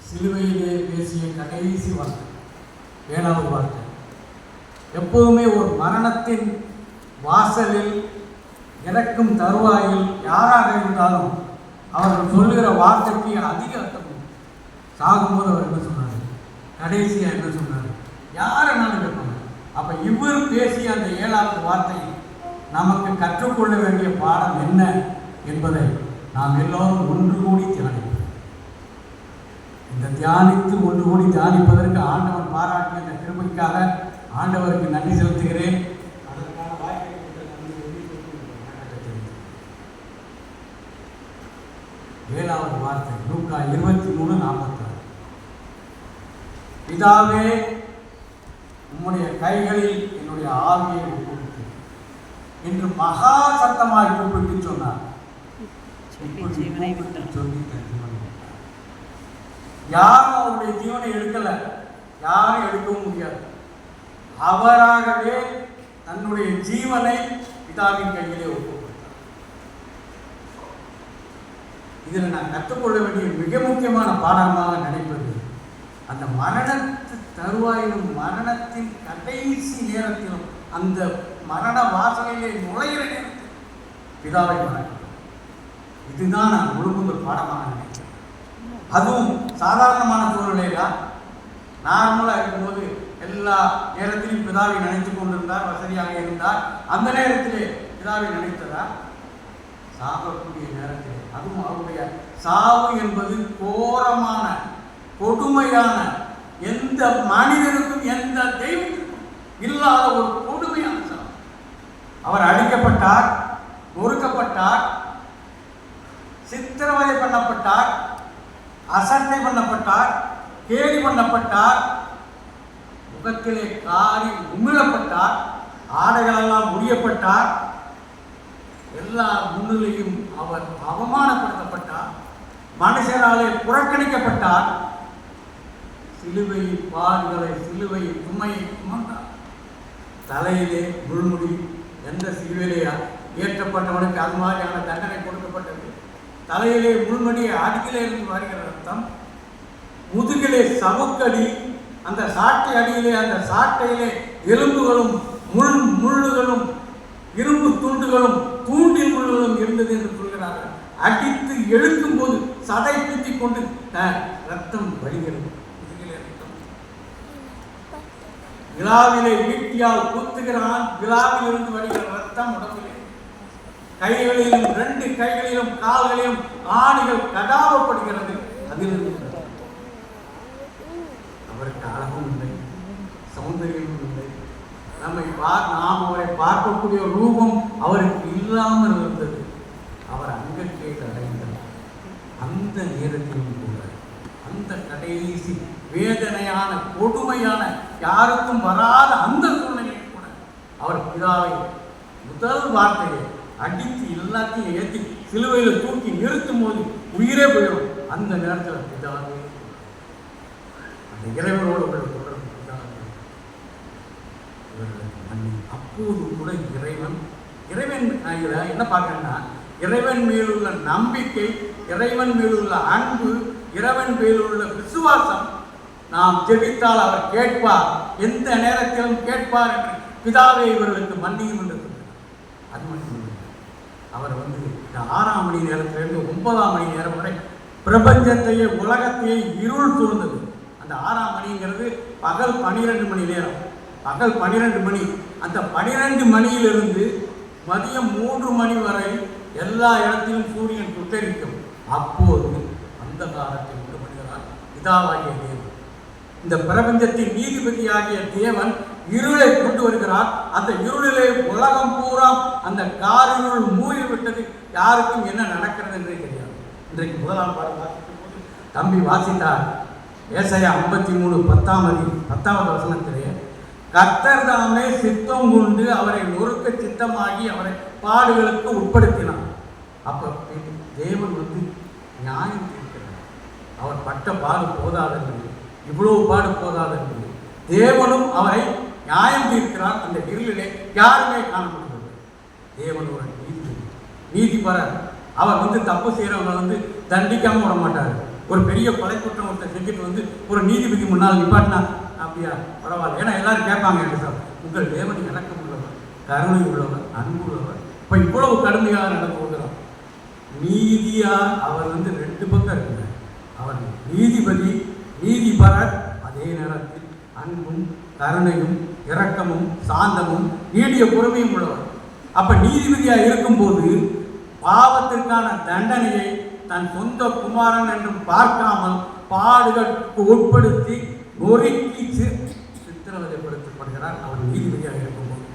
சிலுவையிலே பேசிய கடைசி வார்த்தை, 7வது வார்த்தை. எப்போதுமே ஒரு மரணத்தின் வாசலில் இறக்கும் தருவாயில் யாராக இருந்தாலும் அவர்கள் சொல்லுகிற வார்த்தைக்கு அதிக அர்த்தம். சாகும்போது அவர் என்ன சொன்னார், கடைசியாக என்ன சொன்னார், யாரென்னாலும் கேட்பாங்க. அப்போ இவர் பேசிய அந்த 7வது வார்த்தை நமக்கு கற்றுக்கொள்ள வேண்டிய பாடம் என்ன என்பதை நாம் எல்லோரும் ஒன்று கூடி தியானிப்போம். இந்த தியானித்து ஒன்று கூடி தியானிப்பதற்கு ஆண்டவன் பாராட்டிய இந்த கிருபைக்காக ஆண்டவருக்கு நன்றி செலுத்துகிறேன். அதற்கான வாய்ப்பை ஏழாவது வார்த்தை லூக்கா 23:46. பிதாவே, உம்முடைய கைகளில் என்னுடைய ஆவியை ஒப்புவித்து என்று மகா சத்தமாய் கூப்பிட்டு சொன்னார். யாரும் அவருடைய ஜீவனை எடுக்கல, யாரும் எடுக்கவும் முடியாது. அவராகவே தன்னுடைய ஜீவனை பிதாவின் கையிலே ஒப்புக்கொடுத்தார். இதில் நான் கற்றுக்கொள்ள வேண்டிய மிக முக்கியமான பாடமாக நினைப்பது, அந்த மரணத்து தருவாயிலும் மரணத்தின் கடைசி நேரத்திலும் அந்த மரண வாசலிலே நுழைகிற நேரத்தில் பிதாவை வணக்கம். இதுதான் நான் முழுமுதல் பாடமாக நினைக்கிறேன். அதுவும் சாதாரணமான சூழ்நிலையில நார்மலாக இருக்கும்போது எல்லா நேரத்திலும் பிதாவை நினைத்து கொண்டிருந்தார், வசதியாக இருந்தார். அந்த நேரத்திலே பிதாவை நினைத்ததா? சாகக்கூடிய நேரத்தில், அதுவும் அவருடைய சாவு என்பது கோரமான கொடுமையான, எந்த மனிதனுக்கும் எந்த தெய்வத்திற்கும் இல்லாத ஒரு கொடுமையான சாவு. அவர் அடிக்கப்பட்டார், நொறுக்கப்பட்டார், சித்திரவதை பண்ணப்பட்டார், அசட்டை பண்ணப்பட்டார், கேலி பண்ணப்பட்டார், முகத்திலே காரி உமிழப்பட்டார், ஆடைகளெல்லாம் முடியப்பட்டார், எல்லா முன்னிலையும் அவர் அவமானப்படுத்தப்பட்டார், மனுஷனாலே புறக்கணிக்கப்பட்டார், சிலுவையின் பாடுகளை, சிலுவையின் சுமையை சுமந்தார். தலையிலே முள்முடி, எந்த சிலுவையிலே ஏற்றப்பட்டவனுக்கு அது மாதிரியான தண்டனை கொடுக்கப்பட்டது. தலையிலே முள்மடியை, அடியிலே இருந்து வருகிற ரத்தம், முதுகிலே சவுக்கடி, அந்த சாட்டை அடியிலே, அந்த சாட்டையிலே எலும்புகளும் முள்ளுகளும் இரும்பு துண்டுகளும் தூண்டில் முள்ளுகளும் இருந்தது என்று சொல்கிறார்கள். அடித்து எழுக்கும் போது சதை பித்தி கொண்டு ரத்தம் வழிகிறது. விழாவிலே ஈட்டியால் குத்துகிறான், விழாவில் இருந்து வருகிற ரத்தம் உடம்பிலே. கைகளிலும் 2 கைகளிலும் கால்களிலும் ஆணிகள் கடாவப்படுகிறது. அதிலிருந்து அவருக்கு அழகும் இல்லை, சௌந்தரியமும் இல்லை. நாம் அவரை பார்க்கக்கூடிய ரூபம் அவருக்கு இல்லாமல் இருந்தது. அவர் அங்கத்தை அடைந்தார். அந்த நேரத்திலும் கூட, அந்த கடைசி வேதனையான கொடுமையான யாருக்கும் வராத அந்த சூழ்நிலையில் கூட அவர் பிதாவை முதல் வார்த்தையை அடித்து எல்லாத்தையும் ஏற்றி சிலுவையில் தூக்கி நிறுத்தும் போது உயிரே போயிடும். அந்த நேரத்தில் பிதாவே, அந்த இறைவனோடு உள்ள தொடர்பு பிதாவே, அப்போது கூட இறைவன் என்ன பார்க்கணும்னா, இறைவன் மேலுள்ள நம்பிக்கை, இறைவன் மேலுள்ள அன்பு, இறைவன் மேலுள்ள விசுவாசம். நாம் ஜெபித்தால் அவர் கேட்பார், எந்த நேரத்திலும் கேட்பார் என்று பிதாவே இவர்களுக்கு மன்னியும் என்று சொன்னார். அது மட்டும் அவர் இந்த 6ஆம் மணி நேரத்திலிருந்து 9ஆம் மணி நேரம் வரை பிரபஞ்சத்தையே, உலகத்தையே இருள் சூழ்ந்தது. அந்த 6ஆம் மணிங்கிறது பகல் 12 மணி நேரம், பகல் 12 மணி. அந்த 12 மணியிலிருந்து மதியம் 3 மணி வரை எல்லா இடத்திலும் சூரியன் சுட்டரிக்கும். அப்போது அந்த காலத்தில் விடுபடுகிறார் பிதாவாகிய தேவன். இந்த பிரபஞ்சத்தின் நீதிபதியாகிய தேவன் இருளை கொண்டு வருகிறார். அந்த இருளிலே உலகம் பூரா அந்த காரிருள் மூடிவிட்டது. யாருக்கும் என்ன நடக்கிறது என்றே தெரியாது. இன்றைக்கு முதலாம் பாடம் தம்பி வாசித்தார். ஏசாயா 53:10 வசனத்திலே, கர்த்தர் தாமே சித்தம் கொண்டு அவரை நொறுக்க சித்தமாகி அவரை பாடுகளுக்கு உட்படுத்தினார். அப்ப தேவன் நியாயம் தீர்க்கிறார். அவர் பட்ட பாடு போதாதென்று, இவ்வளவு பாடு போதாதென்று தேவனும் அவரை நியாயம் தீர்க்கிறார். அந்த இருளிலே யாருமே காண முடியாது. தேவன் ஒரு நீதிபரர். அவர் தப்பு செய்கிறவங்க தண்டிக்காம விட மாட்டார். ஒரு பெரிய கொலை குற்றம் ஒருத்தர் செஞ்சுட்டு வந்து ஒரு நீதிபதி முன்னால் நிப்பாட்டினா அப்படியா பரவாயில்ல, ஏன்னா எல்லாரும் கேட்பாங்க என்று சார், உங்கள் தேவன் இறக்கம் உள்ளவர், கருணை உள்ளவர், அன்பு உள்ளவர். இப்போ இவ்வளவு கடுமையாக நடந்து கொள்கிறோம். நீதியா அவர் வந்து ரெண்டு பக்கம் இருக்கிறார். அவர் நீதிபதி, நீதிபரர், அதே நேரத்தில் அன்பும் கருணையும் இரக்கமும் சாந்தமும் நீடிய பொறுமையும் உள்ளவர். அப்ப நீதிபதியா இருக்கும்போது பாவத்திற்கான தண்டனையை தன் சொந்த குமாரன் என்றும் பார்க்காமல் பாடுகளுக்கு உட்படுத்தி நொறுக்கி சித்திரவதைப்படுத்தப்படுகிறார் அவர் நீதிபதியாக இருக்கும்போது.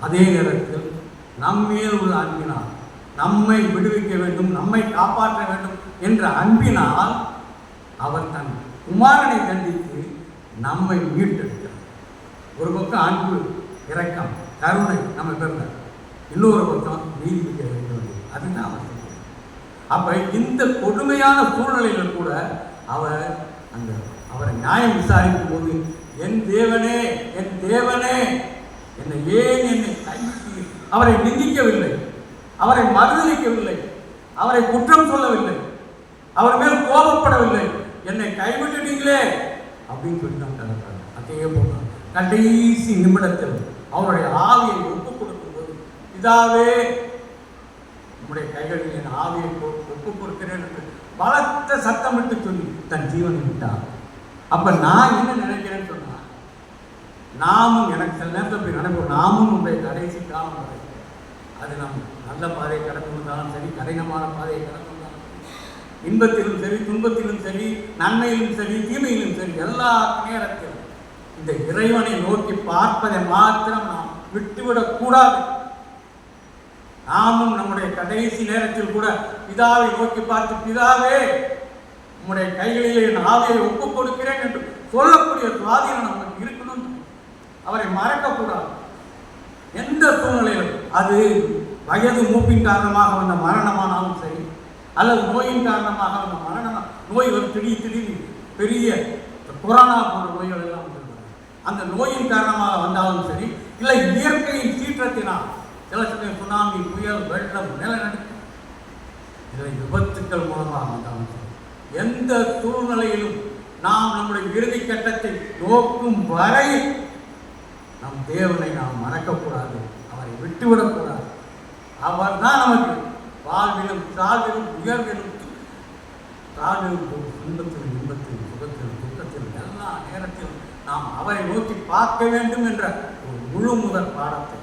அதே நேரத்தில் நம்மேல் உள்ள அன்பினால் நம்மை விடுவிக்க வேண்டும், நம்மை காப்பாற்ற வேண்டும் என்ற அன்பினால் அவர் தன் குமாரனை தண்டித்து நம்மை மீட்டெடுக்கிறார். ஒரு பக்கம் அன்பு, இரக்கம், கருணை நம்ம பெறுகிறார், இன்னொரு பக்கம் நீதிபதியாக இருக்கிறது. அதுதான் அவர் சொல்றார். அப்ப இந்த கொடுமையான சூழ்நிலையில கூட அவரை நியாயம் விசாரிக்கும் போது, என் தேவனே, என் தேவனே, என்னை ஏன் என்னை கைவிட்டு, அவரை நிந்திக்கவில்லை, அவரை மறுதளிக்கவில்லை, அவரை குற்றம் சொல்லவில்லை, அவர் மேல் கோபப்படவில்லை, என்னை கைவிட்டுட்டீங்களே அப்படின்னு சொல்லி தான் கலக்கிறார். அதே போல கடைசி நிமிடத்தில் அவருடைய ஆவியை ஒப்புக் கொடுக்கும் போது, இதாவே நம்முடைய கைகளில் என் ஆவியை ஒப்புக் கொடுக்கிறேன் என்று பலத்த சத்தமிட்டு சொல்லி தன் ஜீவனை விட்டார். அப்ப நான் என்ன நினைக்கிறேன்னு சொன்னா, நாமும் எனக்கு சில நேரத்தில் போய் நினைப்போம், நாமும் நம்முடைய கடைசி காலம் வரை அது நம் நல்ல பாதையை கடந்து வந்தாலும் சரி, கடினமான பாதையை கடந்து வந்தாலும் சரி, இன்பத்திலும் சரி, துன்பத்திலும் சரி, நன்மையிலும் சரி, தீமையிலும் சரி, எல்லா நேரத்திலும் இந்த இறைவனை நோக்கி பார்ப்பதை மாத்திரம் நாம் விட்டுவிடக் கூடாது. நாமும் நம்முடைய கடைசி நேரத்தில் கூட பிதாவை நோக்கி பார்த்து, பிதாவே உம்முடைய கைகளிலே என் ஆவியை ஒப்புக் கொடுக்கிறேன் என்று சொல்லக்கூடிய சுவாதீனம் நமக்கு இருக்கணும். அவரை மறக்கக்கூடாது எந்த சூழ்நிலையிலும். அது வயது மூப்பின் காரணமாக வந்த மரணமானாலும் சரி, அல்லது நோயின் காரணமாக வந்த மரணம், நோய் ஒரு திடீர்னு பெரிய கொரோனா போன்ற நோய்கள் எல்லாம் அந்த நோயின் காரணமாக வந்தாலும் சரி, இல்லை இயற்கையின் சீற்றத்தினால் சில சமயம் சுனாமி, புயல், வெள்ளம், நிலநடுக்கம், இதை விபத்துக்கள் மூலமாக வந்தாலும் சரி, எந்த சூழ்நிலையிலும் நாம் நம்முடைய இறுதி கட்டத்தை நோக்கும் வரையில் நம் தேவனை நாம் மறக்கக்கூடாது, அவரை விட்டுவிடக்கூடாது. அவர் தான் நமக்கு வாழ்விலும் சாவிலும் உயர்விலும் தாழ்விலும் துன்பத்திலும் இன்பத்திலும் சுகத்திலும் துக்கத்திலும் எல்லா நேரத்திலும் நாம் அவரை நோக்கி பார்க்க வேண்டும் என்ற ஒரு முழு முதல் பாடத்தை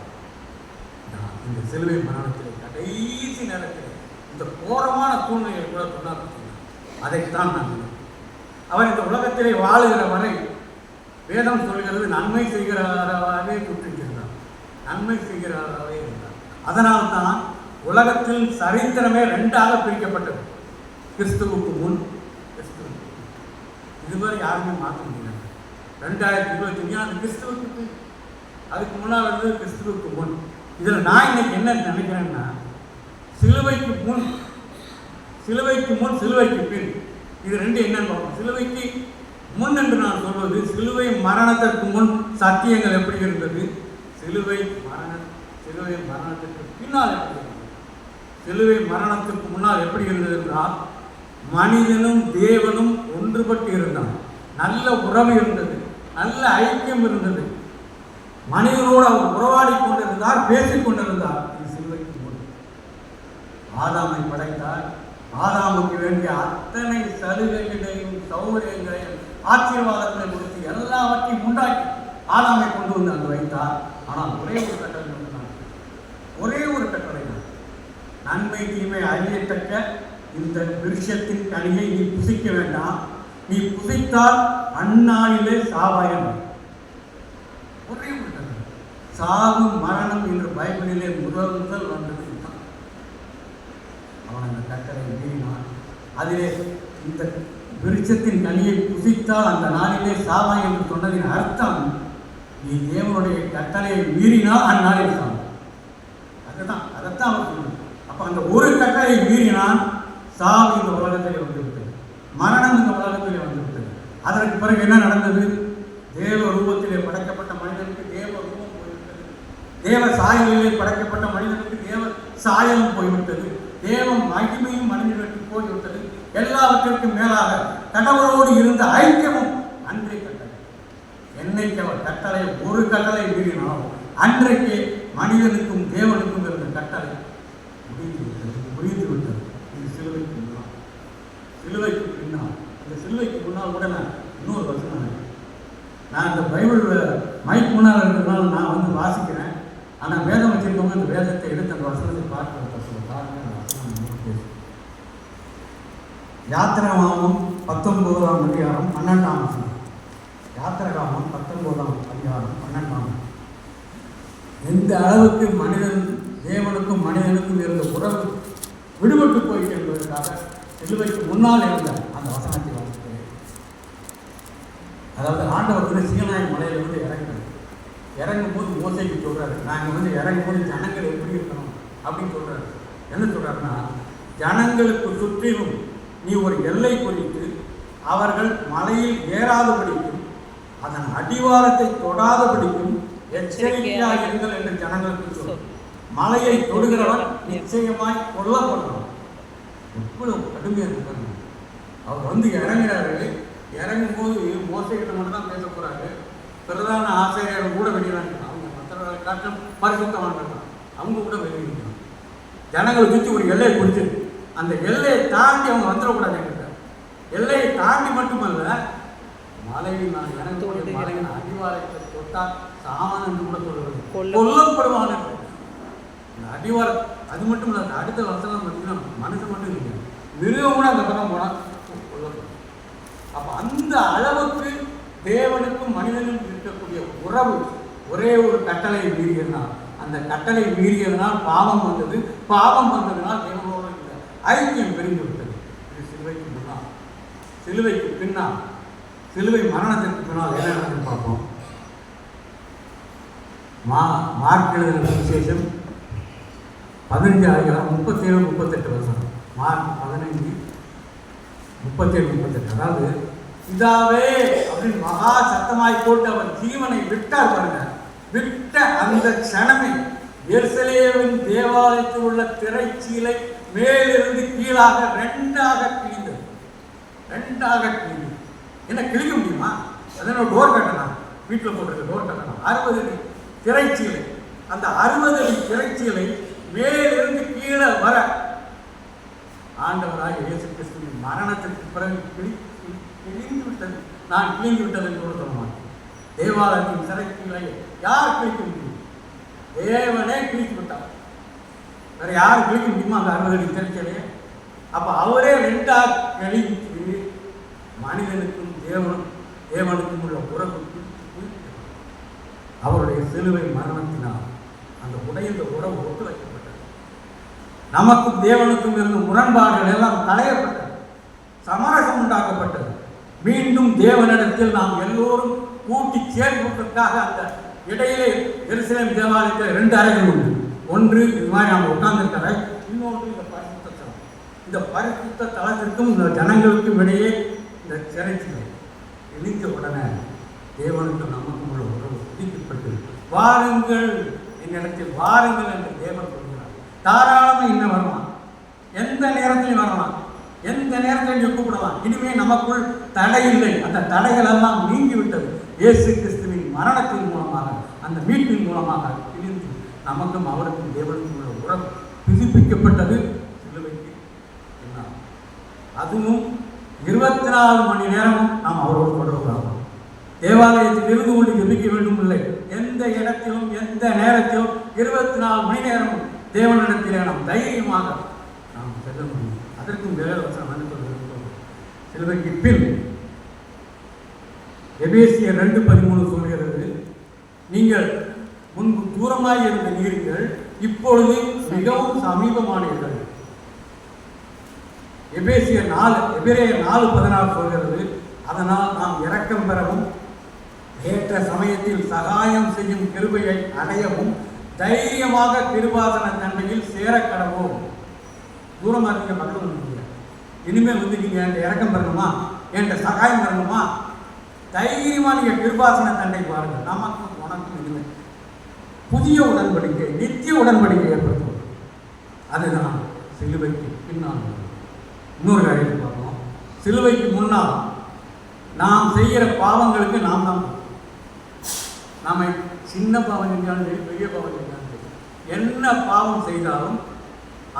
இந்த சிலுவை மரணத்தில் கடைசி நேரத்தில் இந்த கோரமான சூழ்நிலையை கூட சொன்னார். அதைத்தான் நான் அவர் இந்த உலகத்திலே வாழுகிற வரை வேதம் சொல்கிறது நன்மை செய்கிறவராகவே சுற்றிருந்தார், நன்மை செய்கிறவராகவே இருந்தார். அதனால்தான் உலகத்தில் சரித்திரமே ரெண்டாக பிரிக்கப்பட்டது, கிறிஸ்துவுக்கு முன், கிறிஸ்துவுக்கு இதுவரை யாருமே மாற்ற முடியாது. 2025 அது கிறிஸ்துவுக்கு பின், அதுக்கு முன்னால் இருந்தது கிறிஸ்துவுக்கு முன். இதில் நான் இன்னைக்கு என்ன நினைக்கிறேன்னா, சிலுவைக்கு முன், சிலுவைக்கு முன், சிலுவைக்கு பின், இது ரெண்டு என்னன்னு பார்ப்போம். சிலுவைக்கு முன் என்று நான் சொல்வது, சிலுவை மரணத்திற்கு முன் சத்தியங்கள் எப்படி இருந்தது, சிலுவை மரணத்திற்கு பின்னால் எப்படி இருந்தது. சிலுவை மரணத்துக்கு முன்னால் எப்படி இருந்தது என்றால், மனிதனும் தேவனும் ஒன்றுபட்டு இருந்தான், நல்ல உறவு இருந்தது, நல்ல ஐக்கியம் இருந்தது, மனிதனோடு அவர் உறவாடி கொண்டிருந்தார், பேசிக் கொண்டிருந்தார். இது சிலுவைக்கு முன். ஆதாமை படைத்தார், ஆதாமுக்கு வேண்டிய அத்தனை சலுகைகளையும் சௌகரியங்களையும் ஆசீர்வாதங்களை கொடுத்து எல்லாவற்றையும் உண்டாக்கி ஆதாமை கொண்டு வந்து அங்கு வைத்தார். ஆனால் ஒரே ஒரு கட்டளை தான், ஒரே ஒரு கட்டளை தான், நன்மை தீமை அறியத்தக்க இந்த விருட்சத்தின் கனியை நீ புசிக்க வேண்டாம், நீ புசித்தால் அந்நாளிலே சாவாயம். ஒரே ஒரு கட்டளை. சாவு மரணம் என்று பைபிளிலே முதல் வந்தது. அவன் அந்த கட்டளை மீறினான். அதிலே இந்த விருட்சத்தின் கனியை புசித்தால் அந்த நாளிலே சாவாய் என்று சொன்னதின் அர்த்தம், நீ தேவனுடைய கட்டளையை மீறினால் அந்நாளில் சாவு. அதைத்தான் அவர் சொன்னார். அப்ப அந்த ஒரு கட்டளையை மீறினால் சாவு இந்த உலகத்திலே வந்துவிட்டது, மரணம் இந்த உலகத்திலே வந்துவிட்டது. அதற்கு பிறகு என்ன நடந்தது? தேவ ரூபத்திலே படைக்கப்பட்ட மனிதனுக்கு தேவ ரூபம் போய்விட்டது, தேவ சாயலிலே படைக்கப்பட்ட மனிதனுக்கு தேவ சாயலும் போய்விட்டது, தேவ மகிமையும் மனிதனுக்கு போய்விட்டது. எல்லாவற்றிற்கும் மேலாக கடவுளோடு இருந்த ஐக்கியமும் அன்றைய கட்டளை. என்னைக்கு அவர் கட்டளை ஒரு கட்டளை மீறினாலும் அன்றைக்கு மனிதனுக்கும் தேவனுக்கும் இருந்த கட்டளை முடிந்து விட்டது. இது சிலுவைக்கு முன்னால். சிலுவைக்கு பின்னால், இந்த சிலுவைக்கு முன்னால் கூட நான் இன்னொரு வசனம், நான் இந்த பைபிளில் மைக் முன்னால் இருக்கிறதுனால நான் வந்து வாசிக்கிறேன். ஆனால் வேதம் வச்சிருக்கவங்க அந்த வேதத்தை எடுத்து அந்த வசனத்தை பார்க்க யாத்திராகமம் 19ஆம் அதிகாரம் 12ஆம் வசனம். யாத்திராகமம் 19ஆம் அதிகாரம் 12ஆம். எந்த அளவுக்கு மனிதன் தேவனுக்கும் மனிதனுக்கும் இருந்த உறவு விடுபட்டு போயிட்டு என்பதற்காக சிலுவைக்கு முன்னால் இருந்த அந்த வசனத்தை வாசிக்கிறேன். அதாவது ஆண்டவர் வந்து சீனாய் மலையிலிருந்து இறங்கும் போது மோசைக்கு சொல்றாரு, நாங்கள் வந்து இறங்கும் போது ஜனங்கள் எப்படி இருக்கணும் அப்படின்னு சொல்றாரு. என்ன சொல்றாருன்னா, ஜனங்களுக்கு சுற்றிலும் நீ ஒரு எல்லை குறித்து அவர்கள் மலையில் ஏறாதபடிக்கும் அதன் அடிவாரத்தை தொடாதபடிக்கும் எச்சரிக்கையாக இருங்கள் என்று ஜனங்களுக்கு சொல். மலையை தொடுகிறவன் நிச்சயமாய் கொல்லப்படுவான். எவ்வளவு கடுமையாக இருக்காங்க. அவர் வந்து இறங்குறாரு. இறங்கும் போது மோசைகிட்ட மட்டும் தான் பேச போறாரு. பிரதான ஆசிரியர் கூட வெளியிடாங்க. அவங்க மற்ற காட்டும் பரிசுத்தவான்கள் அவங்க கூட வெளியிடணும். ஜனங்களை சுற்றி ஒரு எல்லையை குறிச்சு அந்த எல்லையை தாண்டி அவங்க வந்துடக்கூடாது. என்கிட்ட எல்லையை தாண்டி மட்டுமல்ல, மலையில் நான் இறங்கக்கூடிய மலையின் அடிவாரத்தை தொட்டால் சாமான் என்று கூட சொல்வது கொல்லப்படுவான இந்த அடிவாரம். அது மட்டும் இல்லை, அடுத்த வருஷம் பார்த்தீங்கன்னா மனுஷன் மட்டும் இல்லை, மிருகம் கூட அந்த பக்கம் போனால் கொல்லப்படும். அப்போ அந்த அளவுக்கு தேவனுக்கும் மனிதனுக்கும் இருக்கக்கூடிய உறவு ஒரே ஒரு கட்டளை மீறியதுனால், அந்த கட்டளை மீறியதுனால் பாவம் வந்தது. பாவம் வந்ததுனால் தேவனோடு இந்த ஐக்கியம் பிரிந்து விட்டது. இது சிலுவைக்கு முன்னால். சிலுவைக்கு பின்னால், சிலுவை மரணத்திற்கு பின்னால் என்ன நடக்குன்னு பார்ப்போம். மார்க் எழுதின சுவிசேஷம் 15:37-38 வருஷம். மார்க் 15:37-38. அதாவது இதாவே அப்படின்னு மகா சத்தமாய் போட்டு அவர் ஜீவனை விட்டார் பாருங்க. விட்ட அந்த க்ஷணமே எருசலேமின் தேவாலயத்தில் உள்ள திரைச்சீலை மேலிருந்து கீழாக ரெண்டாக கிழிந்தது. என்ன கிழிக்க முடியுமா? அதனால டோர் கட்டணும், வீட்டில் போட்டிருக்க டோர் கட்டணும். 60 அடி திரைச்சீலை, அந்த 60 அடி திரைச்சீலை மேலிருந்து கீழே வர ஆண்டவராக இயேசு கிறிஸ்துவின் மரணத்திற்கு பிறகு கிழிந்து விட்டது. நான் கிழிந்து விட்டது என்று கூட சொல்ல மாட்டேன். தேவாலயத்தின் திரைச்சீலை யார் கிழிக்க முடியும்? தேவனே கிழித்து விட்டார். வேற யார் கிழிக்க முடியுமா அந்த 60 அடி திரைச்சீலையை? அப்ப அவரே ரெண்டாக கிழித்து மனிதனுக்கும் தேவனுக்கும் உள்ள உறவுக்கு அவருடைய சிலுவை மரணத்தினால் அந்த உடைந்த உறவு ஒட்டு வைக்கப்பட்டது. நமக்கும் தேவனுக்கும் இருந்த முரண்பாடுகள் எல்லாம் களையப்பட்டது. சமரசம் உண்டாக்கப்பட்டது. மீண்டும் தேவனிடத்தில் நாம் எல்லோரும் கூட்டி சேர்ப்பதற்காக அந்த இடையிலே எருசலேம் தேவாலயத்தில் 2 அறைகள் உண்டு. ஒன்று இது மாதிரி நாம் உட்கார்ந்திருக்கிற அறை, இன்னொன்று இந்த பரிசுத்த தலம். இந்த பரிசுத்த தலத்திற்கும் இந்த ஜனங்களுக்கும் இடையே இந்த சிறைச்சிலை இணைந்த உடனே தேவனுக்கும் நமக்கும் உள்ள உறவு துதிக்கப்பட்டு, வாருங்கள் என்னிடத்தில் வாருங்கள் என்று தேவன் சொல்கிறார். தாராளமாக இன்னும் வரலாம், எந்த நேரத்திலையும் வரலாம், எந்த நேரத்திலையும் நீ கூப்பிடலாம். இனிமே நமக்குள் தடை இல்லை. அந்த தடைகள் எல்லாம் நீங்கிவிட்டது. இயேசு கிறிஸ்துவின் மரணத்தின் மூலமாக, அந்த மீட்பின் மூலமாக பிரிந்து நமக்கும் அவருக்கும் தேவனுக்கும் உள்ள உறவு புதுப்பிக்கப்பட்டது. சிலுவைக்கு என்ன, அதுவும் 24 மணி நேரமும் நாம் அவரோடு தொடர்பு. தேவாலயத்தில் இருந்து கொண்டு ஜெபிக்க வேண்டும் இல்லை, எந்த இடத்திலும் எந்த நேரத்திலும் 24 மணி நேரமும் தேவனிடத்திலே நாம் தைரியமாக நாம் செல்ல முடியும். அதற்கும் வேற சிலுவைக்கு பின் எபேசியர் 2:13 சொல்கிறது, நீங்கள் முன்பு தூரமாய் இருந்த நீர்கள் இப்பொழுது மிகவும் சமீபமானீர்கள். எபேசியர் 4:16 சொல்கிறது, அதனால் நாம் இரக்கம் பெறவும் ஏற்ற சமயத்தில் சகாயம் செய்யும் கிருபையை அடையவும் தைரியமாக கிருபாசன தன்மையில் சேரக்கடவோம். தூரமாக இருக்க மக்கள் வந்து இனிமேல் வந்து நீங்கள் என்கிட்ட இறக்கம் பெறணுமா, என்கிட்ட சகாயம் பெறணுமா, தைரியமாக நீங்கள் கிருபாசன தண்டை பாருங்கள். நமக்கு உனக்கும் இனிமேல் புதிய உடன்படிக்கை, நித்திய உடன்படிக்கை ஏற்படுத்தும். அதுதான் சிலுவைக்கு பின்னால். இன்னொரு காரியத்தை பார்ப்போம். சிலுவைக்கு முன்னால் நாம் செய்கிற பாவங்களுக்கு நாம் தான் நம்ம சின்ன பாவம் செஞ்சாலும் சரி, பெரிய பாவம் செஞ்சாலும் சரி, என்ன பாவம் செய்தாலும்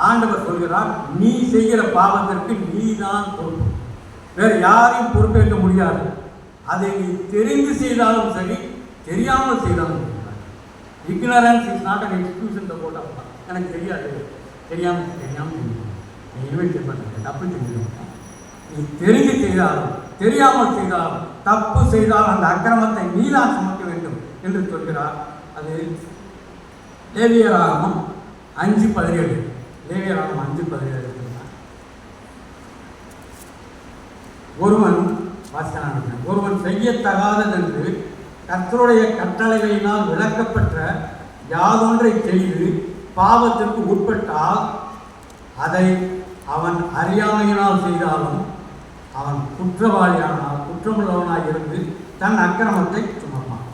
ஆண்டவர் சொல்கிறார், நீ செய்கிற பாவத்திற்கு நீ தான் பொறுப்பு, வேறு யாரையும் பொறுப்பேற்க முடியாது. அதை நீ தெரிந்து செய்தாலும் சரி, தெரியாமல் செய்தாலும் சரி. Ignorance is not an excuse இந்த போட்டால் எனக்கு தெரியாது, தெரியாமல் தெரியும், நீ இன்வைட் பண்ண தப்பு செஞ்சிருக்க. நீ தெரிந்து செய்தாலும் தெரியாமல் செய்தாலும் தப்பு செய்தால் அந்த அக்கிரமத்தை நீதான் சுமக்க வேண்டும் என்று சொல்கிறார். அது லேவியராகமம் 5:17. லேவியராகமம் 5:17. ஒருவன் செய்யத்தகாததென்று கர்த்தருடைய கட்டளைகளினால் விளக்கப்பட்ட யாதொன்றை செய்து பாவத்திற்கு உட்பட்டால் அதை அவன் அறியாமையினால் செய்தாலும் அவன் குற்றவாளியானால் குற்றமுள்ளவனாக இருந்து தன் அக்கிரமத்தை சுமப்பான்.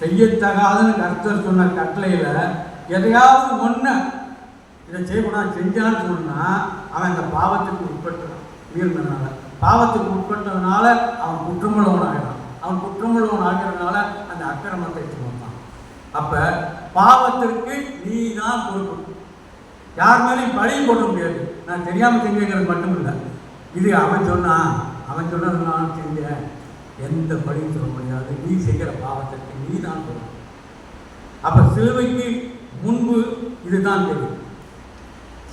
செய்யத்தகாதுன்னு கர்த்தர் சொன்ன கட்டளையில் எதையாவது ஒன்று இதை செய்யக்கூடாது செஞ்சான்னு சொன்னால் அவன் அந்த பாவத்துக்கு உட்பட்டான். மீறினதுனால பாவத்துக்கு உட்பட்டதுனால அவன் குற்றமுள்ளவனாகிறான். அவன் குற்றமுள்ளவன் ஆகிறதுனால அந்த அக்கிரமத்தை சுமப்பான். அப்போ பாவத்திற்கு நீ தான் பொறுப்பு. யார் மேலேயும் பழியும் போட முடியாது. நான் தெரியாமல் செஞ்சேங்கிறது மட்டும் இல்லை, இது அவன் சொன்னது நான் செஞ்சேன், எந்த பழியும் சொல்ல முடியாது. நீ செய்கிற பாவத்திற்கு நீ தான் பொறுப்பு. அப்போ சிலுவைக்கு முன்பு இதுதான் தெரியும்.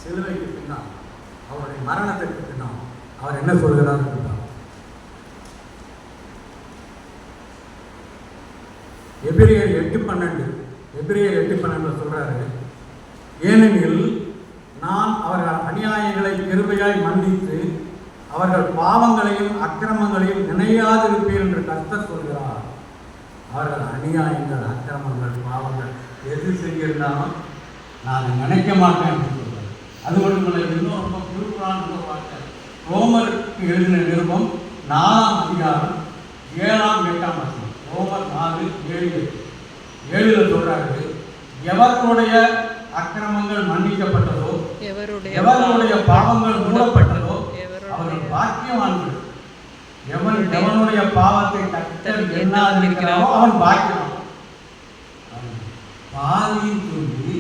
சிலுவைக்கு பின்னால், அவருடைய மரணத்திற்கு பின்னால் அவர் என்ன சொல்கிறார் என்றால், எபிரேயர் 8:12 சொல்றாரு, ஏனெனில் நான் அவர்கள் அநியாயங்களை கிருபையாய் மன்னித்து அவர்கள் பாவங்களையும் அக்கிரமங்களையும் நினையாதிருப்பேன் என்று கர்த்தர் சொல்கிறார். அவர்கள் அநியாயங்கள், அக்கிரமங்கள், பாவங்கள் எது செய்யிருந்தாலும் நான் நினைக்க மாட்டேன் என்று சொல்கிறார். அது மட்டுமல்ல, இன்னும் ரொம்ப பியூரான வார்த்தை, ரோமருக்கு எழுதின நிருபம் 4ஆம் அதிகாரம் 7ஆம் 8ஆம் வசனம். ரோமர் 4:7 சொல்றாரு, எவர்களுடைய அக்கிரமங்கள் மன்னிக்கப்பட்டதோ, எவர்களுடைய பாவங்கள் மூடப்பட்டதோ அவர்கள் பாக்கியவான்கள். எவனுடைய பாவத்தை கர்த்தர் எண்ணாதிருக்கிறானோ அவன் பாக்கியவான். பாவின்னு சொல்லி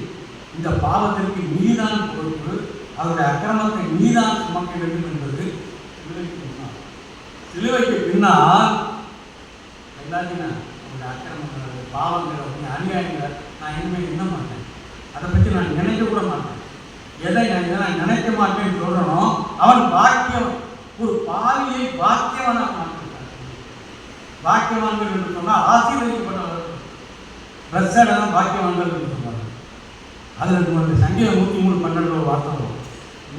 இந்த பாவத்திற்கு நீதான் பொறுப்பு, அவருடைய அக்கிரமத்தை நீதான் சுமக்க வேண்டும் என்பது சிலுவைக்கு பின்னால் எல்லாத்தையும் அவருடைய அக்கிரமங்கள், பாவங்கள், அநியாயங்களை நான் இனிமேல் எண்ண மாட்டேன், அதை பற்றி நான் நினைக்க கூட மாட்டேன். எதை நான் நினைக்க மாட்டேன்னு சொல்றனோ அவன் பாக்கியம், ஒரு பாவியை பாக்கியவனாக மாற்றிருக்கான். பாக்கியவான்கள் என்று சொன்னால் ஆசீர்வதிக்கப்பட்டவர்கள், பிரசடம் பாக்கியவான்கள் என்று சொன்னார்கள். அதில் சங்கீதம் 103:12 வார்த்தை வரும்,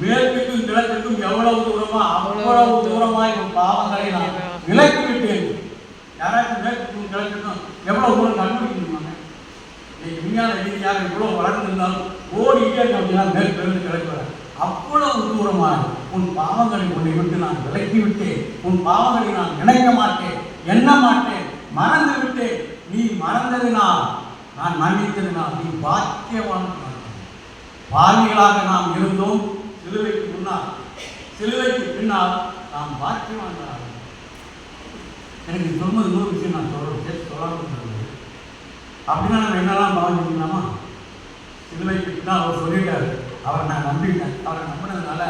மேற்குக்கும் கிழக்குக்கும் எவ்வளவு தூரமா அவ்வளவு தூரமாய் பாவங்களை நான் விலக்கி விட்டேன். யாராச்சும் மேற்குக்கும் கிழக்குக்கும் எவ்வளவு தூரம் கண்டுபிடிக்கணுமாங்க? விஞ்ஞான ரீதியாக இவ்வளவு வளர்ந்திருந்தாலும் ஓடிட்டே இருக்க அப்படின்னா மேற்கிலிருந்து கிழக்கு வர அவ்வளவு தூரமாக உன் பாவங்களை உன்னை விட்டு நான் விலக்கி விட்டேன். உன் பாவங்களை நான் நினைக்க மாட்டேன், எண்ண மாட்டேன், மறந்து விட்டேன். நீ மறந்ததினால், நான் மன்னித்ததினால் நீ பாக்கியவான். பாவிகளாக நாம் இருந்தோம், சிலுவைக்கு முன்னால், சிலுவைக்கு பின்னால் நாம் பாக்கியவான்களாக. எனக்கு சொல்வது இன்னொரு விஷயம் நான் சொல்லாமல் அப்படின்னா நம்ம என்னெல்லாம் பாவம் செஞ்சோம்னா, சிலுவைக்கு பின்னால் அவர் சொல்லிட்டாரு, அவரை நான் நம்பிட்டேன், அவரை நம்பினதுனால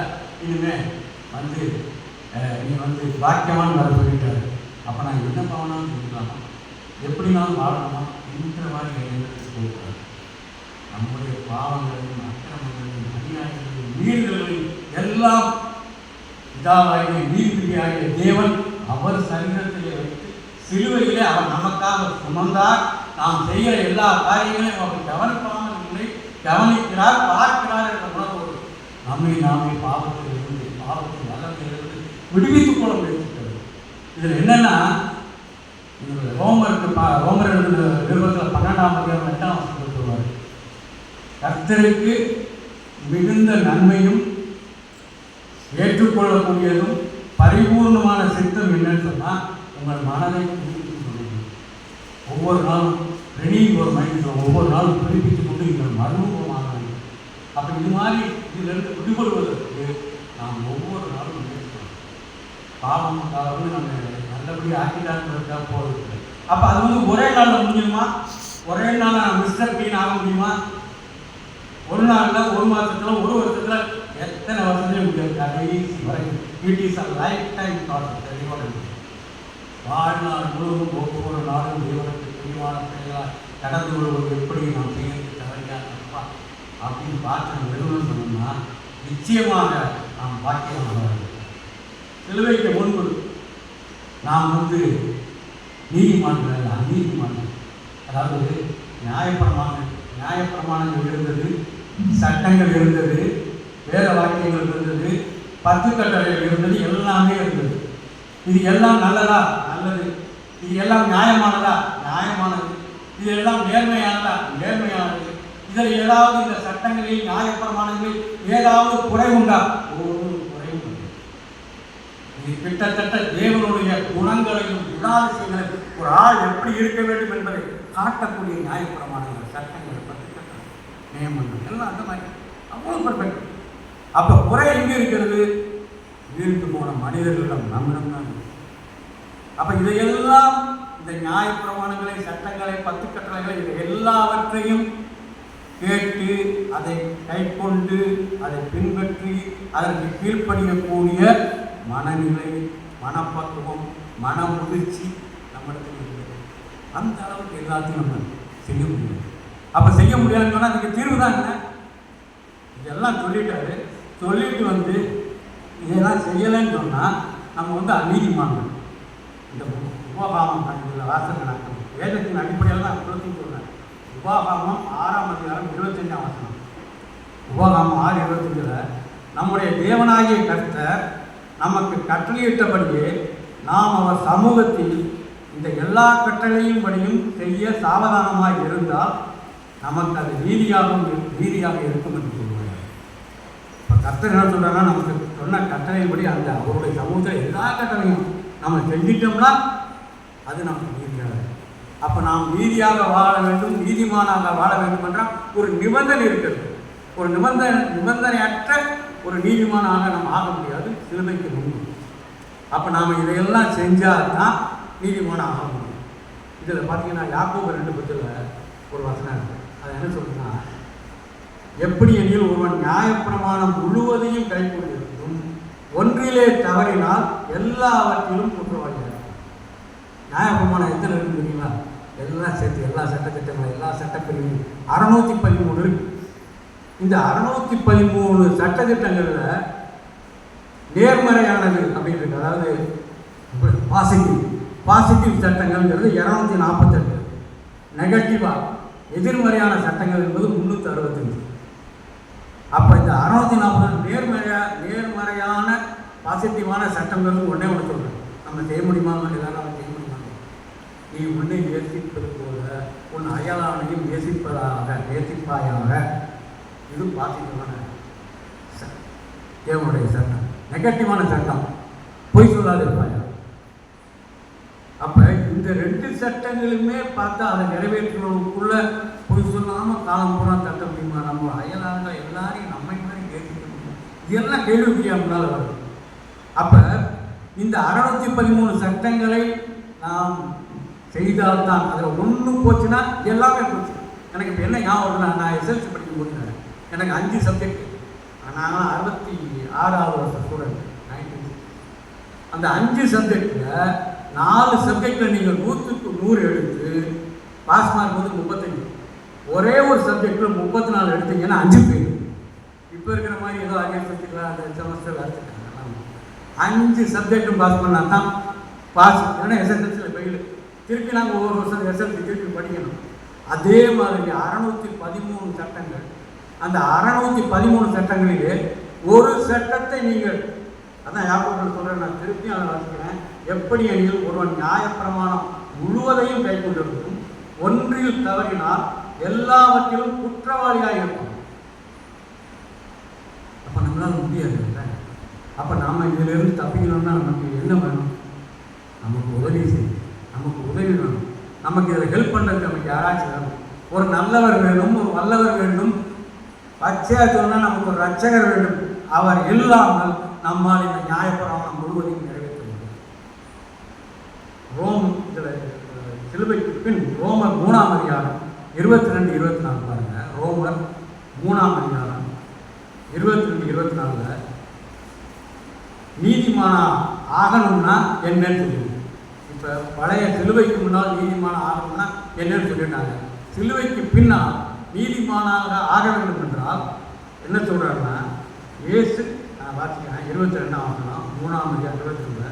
இனிமே நீ பாக்கியமானு வர சொல்லிட்டாரு. அப்போ நான் என்ன பாவனாலும் செஞ்சுக்கலாமா, எப்படினாலும் வாழணுமா என்ற மாதிரி எழுந்துட்டு போகிறார். நம்முடைய பாவங்களையும் அக்கிரமங்களையும் அநியாயங்களையும் மீறுதல்களையும் எல்லாம் இதாகிய நீதிபதியாகிய தேவன் அவர் சரீரத்திலே வைத்து சிலுவையிலே அவர் நமக்காக சுமந்தார். நாம் செய்கிற எல்லா காரியங்களையும் அவர் கவனிப்பாமல் இல்லை, கவனிக்கிறார், பார்க்கிறார் என்ற உணர்வோடு நாமே பாவத்திலிருந்து, பாவத்தின் வல்லமையிலிருந்து விடுவித்துக் கொள்ள முயற்சிக்கிறது. இதில் என்னன்னா, ரோமர் எழுதின நிருபத்தில் 12ஆம் அதிகாரம் 8ஆம் வசனத்தில் சொல்வார், கர்த்தருக்கு மிகுந்த நன்மையும் ஏற்றுக்கொள்ளக்கூடியதும் பரிபூர்ணமான சித்தம் என்னன்னு சொன்னால், உங்கள் மனதை ஒவ்வொரு நாளும் ரெனிங் ஒரு மைண்ட், ஒவ்வொரு நாளும் புதுப்பித்து கொண்டு நீங்கள் மறுமுகமாக வேண்டும். அப்போ இது மாதிரி இதிலிருந்து விடுபடுவதற்கு நாம் ஒவ்வொரு நாளும் முயற்சிக்கிறோம். பாவம் வந்து நம்ம நல்லபடியாக ஆக்கிட்டான்னு போகுது. அப்போ அது வந்து ஒரே நாளில் முடிஞ்சிடுமா? ஒரே நாளில் மிஸ்டர் கிளீன் ஆக முடியுமா? ஒரு நாளில், ஒரு மாதத்தில், ஒரு வருஷத்தில், எத்தனை வருஷத்துலையும் முடியாது. கடைசி வரை it is a life time process. வாழ்நாள் முழுவதும் ஒவ்வொரு நாளும் தேவனுக்கு பிரியமான செயலாக கடந்து கொள்வது எப்படி நாம் செய்யறது தவறியா தப்பா அப்படின்னு பார்த்து நிறுவனம் பண்ணோம்னா நிச்சயமாக நாம் பாக்கியமாக சிலுவைக்கு முன்பு நாம் வந்து நீதிமான்கள் அநீதிமான்கள், அதாவது நியாயப்பிரமாணங்கள் இருந்தது, சட்டங்கள் இருந்தது, வேத வாக்கியங்கள் இருந்தது, 10 கட்டளைகள் இருந்தது, எல்லாமே இருந்தது. இது எல்லாம் நல்லதா? நல்லது. இது எல்லாம் நியாயமானதா? நியாயமானது. இது எல்லாம் நேர்மையானதா? நேர்மையானது. இதில் ஏதாவது இந்த சட்டங்களில் நியாயப்பிரமாணங்களில் ஏதாவது குறை உண்டா? ஒரு குறையும் இல்லை. இது கிட்டத்தட்ட தேவனுடைய குணங்களையும் குணாதிசயங்களையும் ஒரு ஆள் எப்படி இருக்க வேண்டும் என்பதை காட்டக்கூடிய நியாயப்பிரமாணங்கள், சட்டங்கள், 10 கட்டளை, நியமங்கள் எல்லாம் அந்த மாதிரி அவ்வளோ பர்ஃபெக்ட். அப்போ குறை எங்கே இருக்கிறது? வீழ்ந்து போன மனிதர்களிடம், நம்மிடம் தான். அப்போ இதையெல்லாம், இந்த நியாயப்பிரமாணங்களை, சட்டங்களை, 10 கட்டளைகளை, இதை எல்லாவற்றையும் கேட்டு அதை கைக்கொண்டு அதை பின்பற்றி அதற்கு கீழ்ப்படியக்கூடிய மனநிலை, மனப்பக்குவம், மன முதிர்ச்சி நம்மிடத்தில் இருக்கிறது. அந்த அளவுக்கு எல்லாத்தையும் நம்ம செய்ய முடியும். அப்போ செய்ய முடியாதுன்னு சொன்னால் அதுக்கு தீர்வு தான் என்ன? இதெல்லாம் சொல்லிட்டாரு. சொல்லிட்டு வந்து இதெல்லாம் செய்யலைன்னு சொன்னால் நம்ம வந்து அநீதிமான்கள். இந்த உபகாமம் கணக்கில் வாசல் கணக்கு வேதத்தின் அடிப்படையில் தான் குலத்தையும் சொல்கிறேன். உபகாமம் 6ஆம் அதிகாரம் 25ஆம் வசனம். உபகாமம் 6:25 நம்முடைய தேவனாகிய கர்த்தர் நமக்கு கட்டளையிட்டபடியே நாம் அவர் சமூகத்தில் இந்த எல்லா கட்டளையும் படியும் செய்ய சாவதானமாக இருந்தால் நமக்கு அது நீதியாக இருக்கும் என்று சொல்லுவாங்க. இப்போ கர்த்தர் என்ன சொல்கிறாங்கன்னா, நமக்கு சொன்ன கட்டளையின்படி அந்த அவருடைய சமூகத்தில் எல்லா கட்டளையும் நம்ம செஞ்சிட்டோம்னா அது நமக்கு நீதியாக. அப்போ நாம் நீதியாக வாழ வேண்டும், நீதிமானாக வாழ வேண்டும் என்றால் ஒரு நிபந்தனை இருக்கிறது. ஒரு நிபந்தனையற்ற ஒரு நீதிமானாக நம்ம ஆக முடியாது சிலுவைக்கு முன்பு. அப்போ நாம் இதையெல்லாம் செஞ்சால் தான் நீதிமானாக ஆக முடியும். இதில் பார்த்தீங்கன்னா யாக்கோபு 2:10 ஒரு வசனம் இருக்குது. அது என்ன சொல்லுன்னா, எப்படி எனில் ஒருவன் நியாயப்பிரமாணம் முழுவதையும் கைக்கொண்டிருக்கும் ஒன்றிலே தவறினால் எல்லாவற்றிலும் குற்றவாளியாக. நியாயப்பிரமாணம் எத்தனை இருக்கு தெரியுங்களா? எல்லாம் சேர்த்து எல்லா சட்டத்திட்டங்களும், எல்லா சட்டப்பிரிவும் 613 இருக்கு. இந்த 613 சட்டத்திட்டங்களில் நேர்மறையானது அப்படின்னு இருக்கு. அதாவது பாசிட்டிவ் சட்டங்கள்ங்கிறது 248, நெகட்டிவாக எதிர்மறையான சட்டங்கள் என்பது 365. அப்போ இந்த 640 நேர்மறையான பாசிட்டிவான சட்டங்கள் ஒன்றே ஒன்று சொல்கிறேன். நம்ம செய்ய முடியுமா? இதெல்லாம் நம்ம செய்ய முடியுமா? நீ உன்னை நேசிப்பது போல உன் அயலானையும் நேசிப்பாயாக. இது பாசிட்டிவான தேவனுடைய சட்டம். நெகட்டிவான சட்டம், பொய் சொல்லாத இருப்பாயா. அப்போ இந்த 2 சட்டங்களுமே பார்த்தா அதை நிறைவேற்றுவதற்குள்ள பொய் சொல்லாமல் காலம் பூரா தட்ட முடியுமா? நம்ம அயலாங்க எல்லாரையும் நம்மை மாதிரி நேசிக்க முடியும்? இதெல்லாம் கேள்விக்குறியா முன்னால் வரும். அப்போ இந்த 613 சட்டங்களை நாம் செய்தால்தான், அதில் ஒன்று போச்சுன்னா எல்லாமே போச்சு. எனக்கு இப்போ என்ன ஞாபகம், நான் எஸ்எல்சி படிக்கும் போது எனக்கு 5 சப்ஜெக்ட். நாங்களாம் 66ஆவது வருஷம் ஸ்டூடெண்ட், 19. அந்த 5 சப்ஜெக்டில் 4 சப்ஜெக்டில் நீங்கள் 100க்கு 100 எடுத்து பாஸ் மார்க் வந்து 35. ஒரே ஒரு சப்ஜெக்டில் 34 எடுத்தீங்கன்னா 5 பேர். இப்போ இருக்கிற மாதிரி ஏதோ அரியர் சப்ஜெக்டில் அந்த செமஸ்டர் அழைச்சிட்டாங்க. 5 சப்ஜெக்டும் பாஸ் பண்ணால் தான் பாஸ். ஏன்னா எஸ்எஸ்எல்சியில் ஃபெயிலு. திருப்பி நாங்கள் ஒவ்வொரு வருஷம் எஸ்எல்சி திருப்பி படிக்கணும். அதே மாதிரி 613 சட்டங்கள். அந்த 613 சட்டங்களிலே ஒரு சட்டத்தை நீங்கள், அதான் யாக்கோபு சொல்கிறேன், நான் திருப்பி அதை வாசிக்கிறேன். எப்படி எனில் ஒருவன் நியாயப்பிரமாணம் முழுவதையும் கைக்கொண்டிருக்கும் ஒன்றில் தவறினால் எல்லாவற்றிலும் குற்றவாளியாக இருக்கும். அப்போ நம்மளால் முடியாது இல்லை. அப்போ நாம் இதிலிருந்து தப்பிக்கணும்னா நமக்கு என்ன வேணும்? நமக்கு உதவி செய்யும், நமக்கு உதவி வேணும். நமக்கு இதில் ஹெல்ப் பண்ணுறதுக்கு நமக்கு யாராச்சும் வேணும். ஒரு நல்லவர் வேணும், ஒரு வல்லவர் வேண்டும். பச்சையாக சொன்னால் நமக்கு ஒரு ரட்சகர் வேண்டும். அவர் இல்லாமல் நம்மால் இந்த நியாயப்பிரமாணம் முழுவதையும் நிறைவேற்ற முடியும். இதில் சிலுவைக்கு பின் ரோமர் 3ஆம் அதிகாரம் 22, 24 பாருங்க. ரோமர் 3ஆம் அதிகாரம் 22, 24 நீதிமான ஆகணும்னா என்னன்னு சொல்லுங்க. இப்போ பழைய சிலுவைக்கு முன்னால் நீதிமான ஆகணும்னா என்னன்னு சொல்லிட்டாங்க. சிலுவைக்கு பின்னால் நீதிமானாக ஆக வேண்டும் என்றால் என்ன சொல்கிறாருன்னா, இயேசு நான் வாசிக்கிறேன் 22ஆம் வசனம் 3ஆம் அதிகாரம் 22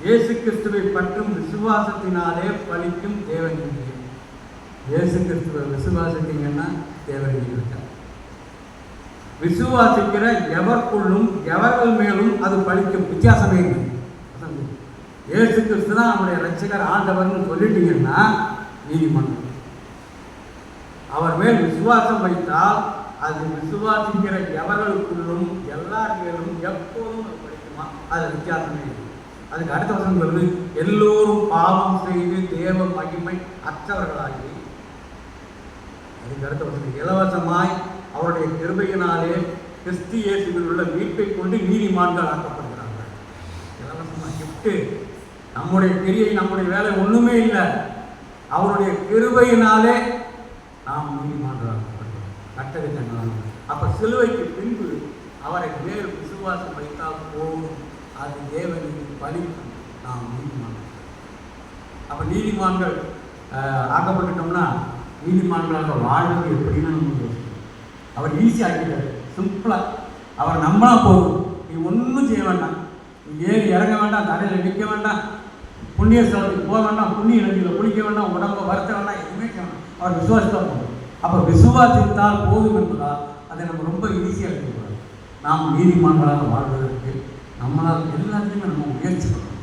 இயேசு கிறிஸ்துவை பற்றும் விசுவாசத்தினாலே பலிக்கும் தேவநீதி. இயேசு கிறிஸ்துவை விசுவாசித்தீங்கன்னா தேவநீதி இருக்கார். விசுவாசிக்கிற எவருக்குள்ளும் எவர்கள் மேலும் அது பலிக்கும். வித்தியாசமே இல்லை. இயேசு கிறிஸ்து தான் நம்முடைய ரட்சகர் ஆண்டவர்னு சொல்லிட்டீங்கன்னா நீதிமன்றம். அவர் மேல் விசுவாசம் வைத்தால் அது விசுவாசிக்கிற எவர்களுக்குள்ளும் எல்லார் மேலும் எப்போதும் அது பலிக்குமா? அது வித்தியாசமே இல்லை. அதுக்கு அடுத்த வசனம் சொல்லுது, எல்லோரும் பாவம் செய்து தேவ மகிமை அற்றவர்களாகி. அதுக்கு அடுத்த வசனம், இலவசமாய் அவருடைய கிருபையினாலே கிறிஸ்து இயேசுவில் உள்ள மீட்பை கொண்டு நீதிமான்கள் ஆக்கப்படுகிறார்கள். இலவசமாக கிஃப்ட். நம்முடைய கிரியை நம்முடைய வேலை ஒன்றுமே இல்லை. அவருடைய கிருபையினாலே நாம் நீதிமான்கள் ஆக்கப்படுகிறோம். கட்டளைகள். அப்போ சிலுவைக்கு பின்பு அவரை வேறு விசுவாசம் வைத்தால் போதும், அது தேவனுக்கு பலிக்கும். நாம் நீதிமான்கள். அப்போ நீதிமான்கள் ஆக்கப்பட்டுட்டோம்னா நீதிமான்களாக வாழ்வது எப்படின்னு நம்ம யோசிக்கணும். அவர் ஈஸியாகிட்டார், சிம்பிளாக. அவர் நம்பினா போதும். நீ ஒன்றும் செய்ய வேண்டாம், நீ ஏறி இறங்க வேண்டாம், தடையில் நிற்க வேண்டாம், புண்ணிய ஸ்தலத்துக்கு போக வேண்டாம், புண்ணிய நதியில் குளிக்க வேண்டாம், உடம்பை வருத்த வேண்டாம், எதுவுமே செய்ய வேண்டாம். அவர் விசுவாசித்தா போதும். அப்போ விசுவாசித்தால் போதும் என்பதால் அதை நம்ம ரொம்ப ஈஸியாக இருக்கக்கூடாது. நாம் நீதிமான்களாக வாழ்வதற்கு நம்மளால் எல்லாத்தையுமே நம்ம முயற்சி பண்ணணும்.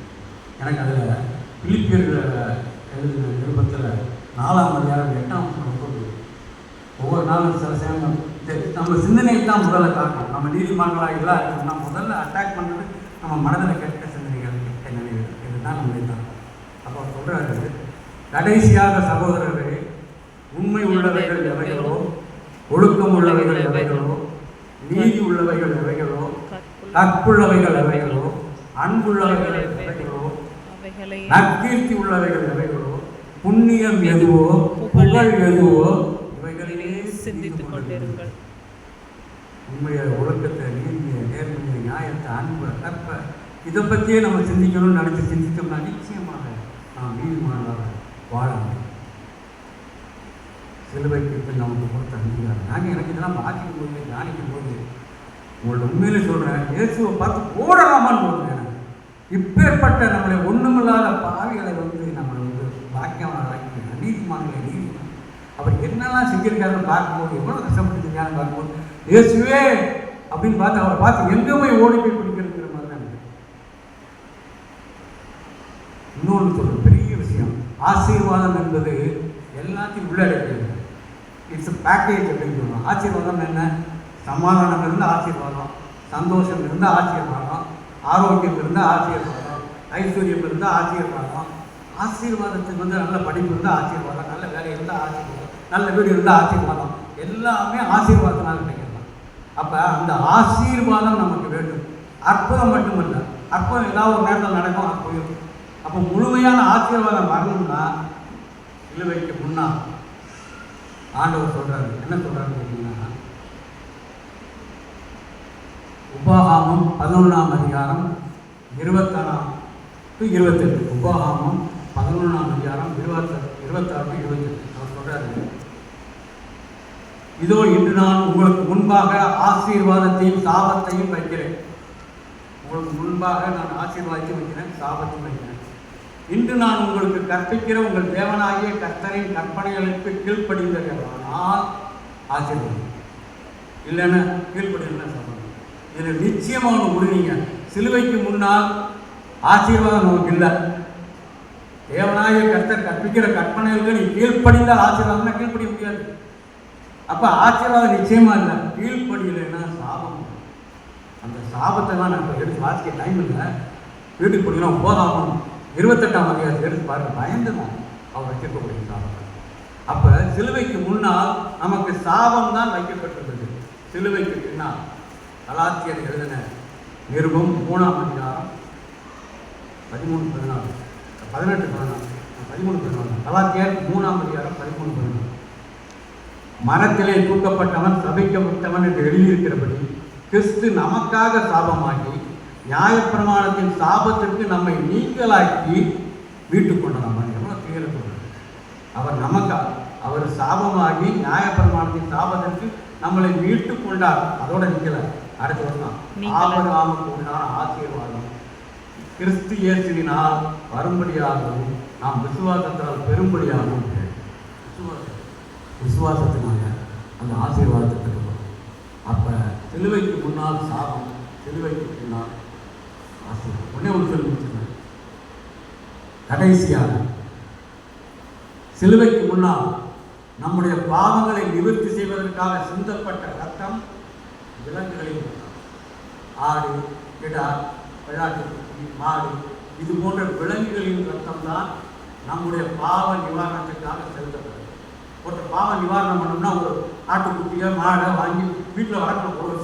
எனக்கு அதில் பிலிப்பியர்கள் எழுதின நிருபத்தில் 4ஆம் அதிகாரம் 8ஆம் வசனம் சொல்லுது. ஒவ்வொரு நாளும் சில சேமம் நம்ம சிந்தனையை தான் முதல்ல காட்டணும். நம்ம நீதிமன்றங்களாக இல்லை இருக்கணும்னா முதல்ல அட்டாக் பண்ணுறது நம்ம மனதில் கெட்ட சிந்தனைகள், கெட்ட நினைவுகள். இதுதான் நம்மளே தான். அப்போ சொல்கிறாரு, கடைசியாக சகோதரர்களே, உண்மை உள்ளவைகள் எவைகளோ, ஒழுக்கம் உள்ளவைகள் எவைகளோ, நீதி உள்ளவைகள் எவைகளோ, கற்புள்ளவைகள் எவைகளோ, அன்புள்ளவைகள் எவைகளோ, நற்கீர்த்தி உள்ளவைகள் எவைகளோ, புண்ணியம் எதுவோ, புகழ் எதுவோ, இவைகளிலே சிந்தித்துக் கொண்டிருங்கள். உண்மையை, ஒழுக்கத்தை, நீதியை, நேர்மையை, நியாயத்தை, அன்பை, கற்பை, இதை பற்றியே நம்ம சிந்திக்கணும்னு நினச்சி சிந்தித்தோம்னா நிச்சயமாக நாம் நீதிமானாக வாழ முடியும். சிலுவைக்கு நமக்கு பொறுத்த அங்கீகாரம். நாங்கள் எனக்கு இதெல்லாம் பார்க்கும் போது, தியானிக்கும் போது உங்களோட உண்மையிலே சொல்கிறேன், இயேசுவை பார்த்து ஓடலாமான்னு சொல்கிறேன். எனக்கு இப்பேற்பட்ட நம்மளை ஒன்றுமில்லாத பாவிகளை நம்மளை பாக்கியமாக்கி நீதிமான்களை நீதிமான் அவர் என்னெல்லாம் செஞ்சிருக்காருன்னு பார்க்கும்போது, எவ்வளோ கஷ்டப்பட்டு செஞ்சான்னு பார்க்கும்போது, இயேசுவே அப்படின்னு பார்த்து அவரை பார்த்து எங்கே போய் ஓடி போய் பிடிக்கிறதுங்கிற மாதிரி தான் இருக்கு. இன்னொன்று சொல்கிறேன், பெரிய விஷயம், ஆசீர்வாதம் என்பது எல்லாத்தையும் உள்ளடக்கியது. இட்ஸ் பேக்கேஜ் அப்படின்னு சொல்லுவோம். ஆசீர்வாதம் என்ன? சமாதானம் இருந்தால் ஆசீர்வாதம், சந்தோஷம் இருந்தால் ஆசீர்வாதம், ஆரோக்கியம் இருந்தால் ஆசீர்வாதம், ஐஸ்வர்யம் இருந்தால் ஆசீர்வாதம், ஆசீர்வாதத்துக்கு நல்ல படிப்பு இருந்தால் ஆசீர்வாதம், நல்ல வேலை இருந்தால் ஆசீர்வாதம், நல்ல வீடு இருந்தால் ஆசீர்வாதம். எல்லாமே ஆசீர்வாதத்தினால கிடைக்கலாம். அப்போ அந்த ஆசீர்வாதம் நமக்கு வேண்டும். அற்புதம் மட்டுமல்ல, அற்புதம் ஏதாவது ஒரு நேரத்தில் நடக்கும், அது போயிடும். அப்போ முழுமையான ஆசீர்வாதம் வரணும்னா சிலுவைக்கு முன்னால் ஆண்டவர் சொல்கிறாரு. என்ன சொல்கிறாருன்னு கேட்டீங்கன்னா, உபாகமம் 11ஆம் அதிகாரம் 26 to 28. உபாகமம் 11ஆம் அதிகாரம் 26 to 28. அவர் சொல்கிறாரு, இதோ இன்று நான் உங்களுக்கு முன்பாக ஆசீர்வாதத்தையும் சாபத்தையும் வைக்கிறேன். உங்களுக்கு முன்பாக நான் ஆசீர்வாதத்தையும் வைக்கிறேன், சாபத்தையும் வைக்கிறேன். இன்று நான் உங்களுக்கு கற்பிக்கிற உங்கள் தேவனாகிய கர்த்தரின் கற்பனைகளுக்கு கீழ்ப்படிந்தீர்களானால் ஆசீர்வாதம், இல்லைன்னா கீழ்ப்படினா சாபம். இதில் நிச்சயமாக உறுதிங்க, சிலுவைக்கு முன்னால் ஆசீர்வாதம் நமக்கு இல்லை. தேவனாகிய கர்த்தர் கற்பிக்கிற கற்பனைகளுக்கு நீ கீழ்ப்படிந்தால் ஆசீர்வாதம்னா கீழ்ப்படிய முடியாது. அப்போ ஆசீர்வாதம் நிச்சயமா இல்லை. கீழ்ப்படியலைன்னா சாபம். அந்த சாபத்தைலாம் நான் இப்போ எடுத்து வாசிக்க டைம் இல்லை, வீட்டுக்கு போனீங்கன்னா போதாகும். 28ஆம் அதிகாரத்தை எடுத்து பாருங்க, பயந்துதான் அவர் வைக்கக்கூடிய சாபம். அப்போ சிலுவைக்கு முன்னால் நமக்கு சாபம் தான் வைக்கப்பட்டிருந்தது. சிலுவைக்கு பின்னால் கலாத்தியர் எழுதின நிருபம் 3ஆம் அதிகாரம் 13-14 13 கலாத்தியர் 3:13. மரத்திலே தூக்கப்பட்டவன் சபிக்கப்பட்டவன் என்று எழுதியிருக்கிறபடி கிறிஸ்து நமக்காக சாபமாகி நியாயப்பிரமாணத்தின் சாபத்திற்கு நம்மை நீங்களாக்கி மீட்டுக் கொண்டார். எவ்வளோ கிளியர சொல்றாரு. அவர் சாபமாகி நியாயப்பிரமாணத்தின் சாபத்திற்கு நம்மளை மீட்டு கொண்டார். அதோட நிக்கல. அடுத்த வருஷம் ஆபிரகாமுக்கு உண்டான ஆசீர்வாதம் கிறிஸ்து இயேசுவினால் வரும்படியாகவும் நாம் விசுவாசத்தால் பெரும்படியாகவும் விசுவாசத்தினால அந்த ஆசீர்வாதத்தை பெறுவோம். அப்போ சிலுவைக்கு முன்னால் சாபம், சிலுவைக்கு பின்னால் ஆசீர்வாதம். ஒன்னே ஒன்று சொல்லி முடிச்சுக்கிறேன். கடைசியாக சிலுவைக்கு முன்னால் நம்முடைய பாவங்களை நிவர்த்தி செய்வதற்காக சிந்தப்பட்ட ரத்தம் விலங்குகளின் ரத்தம். ஆடு, கிடா, வெள்ளாட்டுக்குட்டி, மாடு, இது போன்ற விலங்குகளின் ரத்தம் தான் நம்முடைய பாவ நிவாரணத்துக்காக செலுத்தப்படுது. ஒரு பாவ நிவாரணம் பண்ணோம்னா ஒரு ஆட்டுக்குட்டியை மாடை வாங்கி வீட்டில் வளர்க்கணும். ஒரு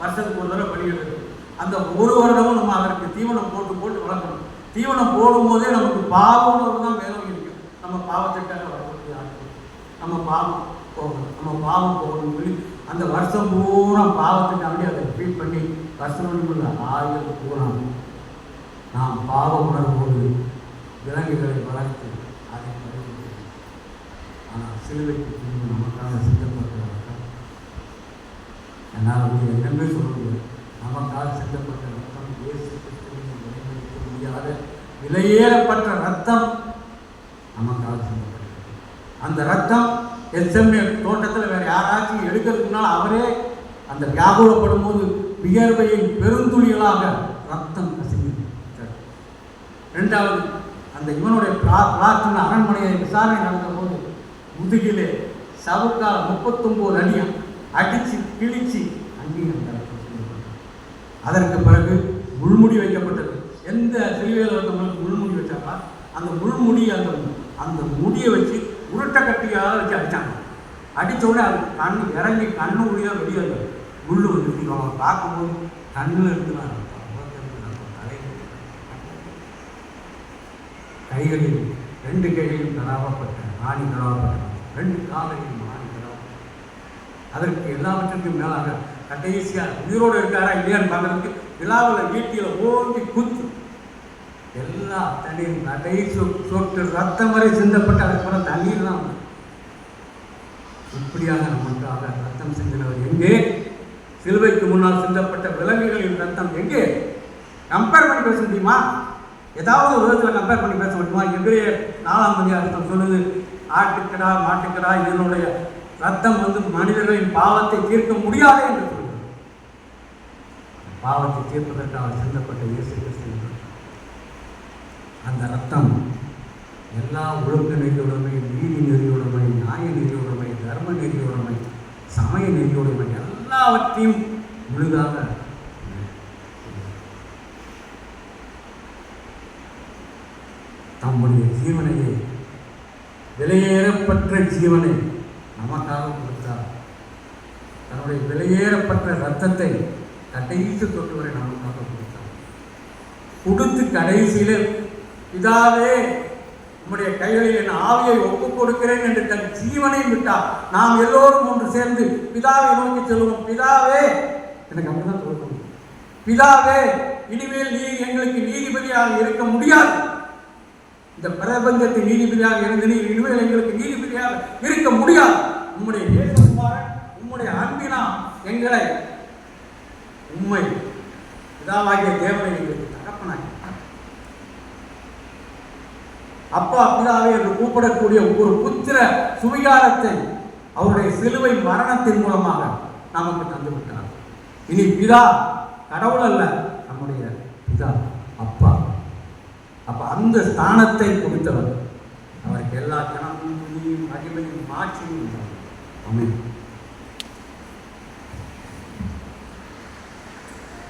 வருஷத்துக்கு ஒரு தடவை பலியிடுறது. அந்த ஒரு வருடமும் நம்ம அதற்கு தீவனம் போட்டு வளர்க்கணும். தீவனம் போடும்போதே நமக்கு பாவ உணர்வு தான் மேலும் இருக்கு. நம்ம பாவத்திற்காக வரக்கூடிய ஆட்கள் நம்ம பாவம் போகணும்னு சொல்லி அந்த வருஷம் பூரா பாவத்துக்காண்டி அதை ரிப்பீட் பண்ணி வருஷம் ஆயுள் பூரா நாம் பாவ உணர்வோடு விலங்குகளை வளர்த்து அதை பறிவு. ஆனால் சிலுவைக்கு பின்பு நமக்காக சிந்தப்பட்ட ரத்தம் என்னால் என்னென்னே சொல்ல முடியாது. நமக்காக சிந்தப்பட்ட ரத்தம் இயேசு கிறிஸ்துவின் விலைமதிக்க முடியாத விலையேறப்பட்ட ரத்தம் நமக்காக சிந்தப்பட்டது. அந்த ரத்தம் எச்சமே தோட்டத்தில் வேற யாராச்சும் எடுக்கிறதுனால அவரே அந்த வியாகுலப்படும் போது வியர்வையின் பெருந்துளிகளாக ரத்தம் கசிந்து. ரெண்டாவது, அந்த இவனுடைய பிளாஸ்டின் அரண்மனையை விசாரணை நடந்த போது முதுகிலே சவுக்கால் 39 அடியம் அடித்து கிழிச்சு அங்கேயும் அதற்கு பிறகு முள்முடி வைக்கப்பட்டது. எந்த சிலுவையில் இருந்தவங்களுக்கு முள்முடி வச்சாங்களா அந்த முள்முடி அந்த முடியை வச்சு உருட்டை கட்டியாக வச்சு அடித்தாங்க. அடித்த உடனே அது கண் இறங்கி கண்ணு முடியாக வெளியே முள்ளு வந்து அவங்க பார்க்கும்போது கண்ணில் இருக்குதான் கைகளில் 2 கைகளிலும் கடாவப்பட்ட ராணி கடாவப்பட்ட 2 காலையும் ராணி கடாவப்பட்ட. அதற்கு எல்லாவற்றுக்கும் மேலாக கடைசியாக உயிரோடு இருக்காரா இல்லையான்னு பார்க்கறதுக்கு விழாவில் ஈட்டியில் ஓங்கி குத்து எல்லா தண்ணீரும் கடைசி சொட்டு ரத்தம் வரை சிந்தப்பட்டு அதுக்கப்புறம் தண்ணீர் தான். இப்படியாக நமக்காக ரத்தம் சிந்தினவர் எங்கே? சிலுவைக்கு முன்னால் சிந்தப்பட்ட விலங்குகளின் ரத்தம் எங்கே? கம்பேர் பண்ணி பேச முடியுமா? ஏதாவது ஒரு விதத்தில் கம்பேர் பண்ணி பேச முடியுமா? எபிரேயர் 4:6 சொல்லுது, ஆட்டுக்கடா மாட்டுக்கடா இதனுடைய ரத்தம் மனிதர்களின் பாவத்தை தீர்க்க முடியாது என்று சொல்லுது. பாவத்தை தீர்ப்பதற்காக சிந்தப்பட்ட இயேசு கிறிஸ்து அந்த ரத்தம் எல்லா ஒழுக்க நெறியுடைமை, நீதி நெறியுடைமை, நியாய நெறியுடைமை, தர்ம நெறியுடைமை, சமய நெறியுடைமை எல்லாவற்றையும் முழுதாக தம்முடைய ஜீவனையே விலையேறப்பட்ட ஜீவனை நமக்காக கொடுத்தார். தன்னுடைய விலையேறப்பட்ட ரத்தத்தை கடைசி தொட்டு வரை நமக்காக கொடுத்தார். கொடுத்து கடைசியிலே பிதாவே உம்முடைய கைகளில் என் ஆவியை ஒப்புக் கொடுக்கிறேன் என்று தன் ஜீவனை விட்டார். நாம் எல்லோரும் ஒன்று சேர்ந்து பிதாவை நோக்கி சொல்லுவோம், பிதாவே, எனக்கு அப்படிதான் சொல்லணும், பிதாவே இனிமேல் நீ எங்களுக்கு நீதிபதியாக இருக்க முடியாது. இந்த பிரபஞ்சத்தின் நீதிபதியாக இருந்து நீ இனிமேல் எங்களுக்கு நீதிபதியாக இருக்க முடியாது. உம்முடைய நேசகுமாரன் உம்முடைய அன்பினா எங்களை உண்மை பிதாவாகிய தேவனை எங்களுக்கு தகப்பனாக அப்பா பிதாவே என்று கூப்பிடக்கூடிய ஒரு புத்திர சுவிகாரத்தை அவருடைய சிலுவை மரணத்தின் மூலமாக நமக்கு தந்துவிட்டார். இனி பிதா கடவுள் அல்ல, நம்முடைய பிதா அப்பா. அப்ப அந்த ஸ்தானத்தை கொடுத்தவர் அவருக்கு எல்லா கணமும் மகிமையும் மாட்சியும் உண்டாகும். ஆமென்.